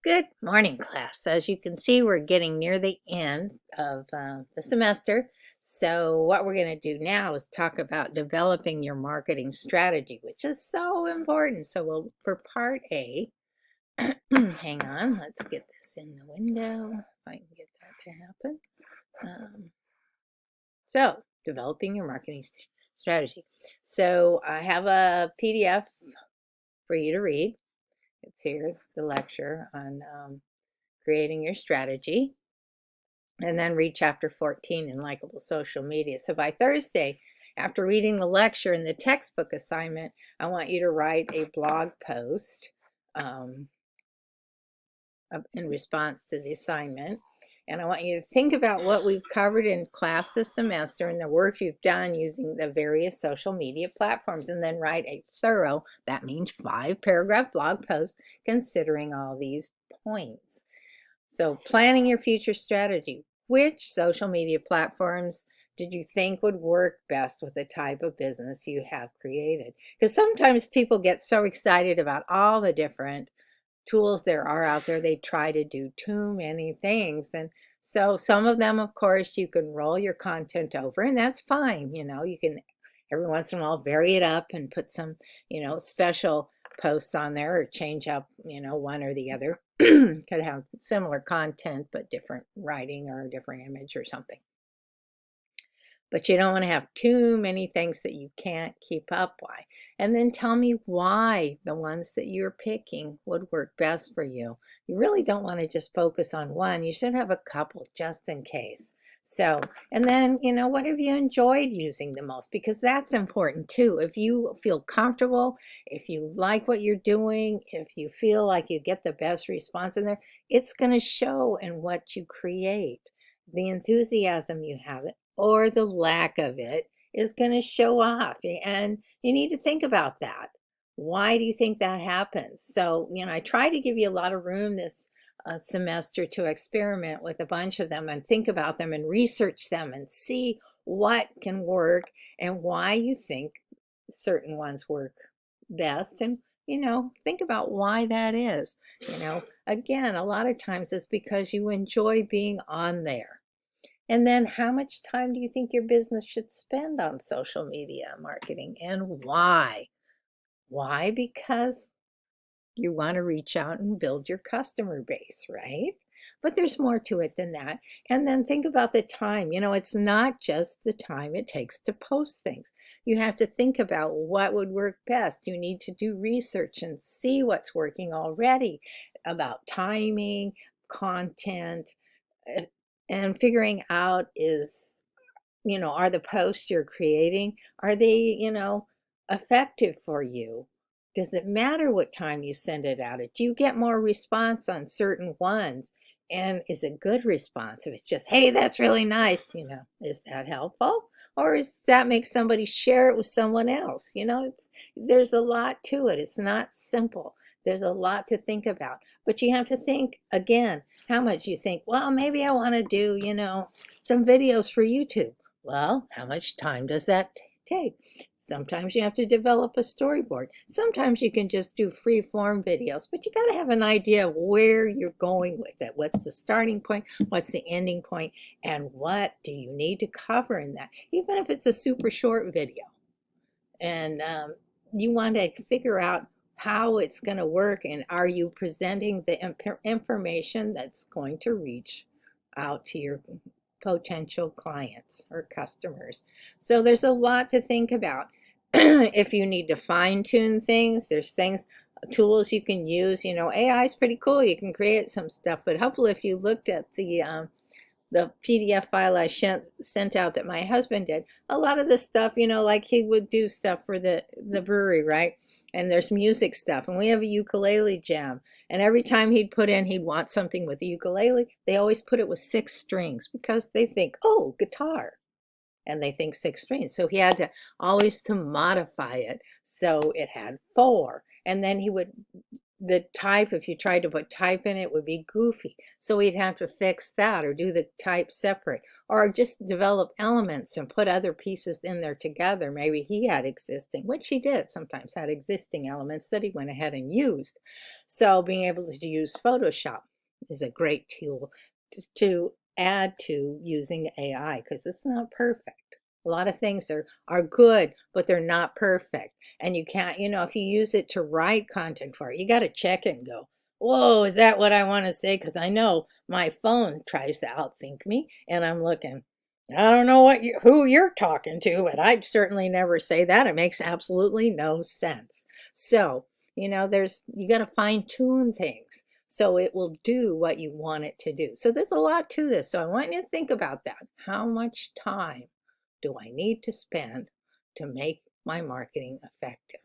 Good morning, class. As you can see, we're getting near the end of the semester. So what we're going to do now is talk about developing your marketing strategy, which is so important. For part A, hang on, let's get this in the window, if I can get that to happen. Developing your marketing strategy. So I have a PDF for you to read. It's here, the lecture on creating your strategy, and then read chapter 14 in likable social media. So by Thursday, after reading the lecture and the textbook assignment, I want you to write a blog post um, in response to the assignment. And I want you to think about what we've covered in class this semester and the work you've done using the various social media platforms, and then write a thorough, that means 5-paragraph blog post considering all these points. So planning your future strategy. Which social media platforms did you think would work best with the type of business you have created? Because sometimes people get so excited about all the different tools there are out there, they try to do too many things. And so some of them, of course, you can roll your content over, and that's fine. You can every once in a while vary it up and put some, special posts on there, or change up, one or the other. Could have similar content but different writing or a different image or something. But you don't want to have too many things that you can't keep up with. And then tell me why the ones that you're picking would work best for you. You really don't want to just focus on one. You should have a couple just in case. So, and then, what have you enjoyed using the most? Because that's important too. If you feel comfortable, if you like what you're doing, if you feel like you get the best response in there, it's going to show in what you create. The enthusiasm you have, or the lack of it, is going to show off. And you need to think about that. Why do you think that happens? So, I try to give you a lot of room this semester to experiment with a bunch of them and think about them and research them and see what can work and why you think certain ones work best. And, think about why that is. Again, a lot of times it's because you enjoy being on there. And then how much time do you think your business should spend on social media marketing, and why? Why? Because you want to reach out and build your customer base, right? But there's more to it than that. And then think about the time. It's not just the time it takes to post things. You have to think about what would work best. You need to do research and see what's working already about timing, content, uh, and figuring out are the posts you're creating, are they, effective for you? Does it matter what time you send it out? Do you get more response on certain ones? And is it good response? If it's just, hey, that's really nice, is that helpful? Or does that make somebody share it with someone else? There's a lot to it. It's not simple. There's a lot to think about. But you have to think, again, how much you think, well, maybe I want to do, some videos for YouTube. Well, how much time does that take? Sometimes you have to develop a storyboard. Sometimes you can just do free form videos, but you got to have an idea of where you're going with it. What's the starting point? What's the ending point? And what do you need to cover in that? Even if it's a super short video. And you want to figure out how it's going to work, and are you presenting the information that's going to reach out to your potential clients or customers. So there's a lot to think about. If you need to fine tune things, there's tools you can use. AI is pretty cool. You can create some stuff, but hopefully if you looked at the PDF file I sent out that my husband did, a lot of the stuff, like he would do stuff for the brewery, right? And there's music stuff, and we have a ukulele jam. And every time he'd want something with the ukulele, they always put it with 6 strings because they think, oh, guitar. And they think 6 strings. So he had to always to modify it so it had 4. And then he would the type, if you tried to put type in it, would be goofy. So we'd have to fix that or do the type separate or just develop elements and put other pieces in there together. Maybe he had existing, which he did sometimes, had existing elements that he went ahead and used. So being able to use Photoshop is a great tool to add to using AI because it's not perfect. A lot of things are good, but they're not perfect. And you can't, if you use it to write content for it, you got to check it and go, whoa, is that what I want to say? Because I know my phone tries to outthink me, and I'm looking, I don't know who you're talking to, but I'd certainly never say that. It makes absolutely no sense. So, you got to fine tune things so it will do what you want it to do. So there's a lot to this. So I want you to think about that. How much time do I need to spend to make my marketing effective?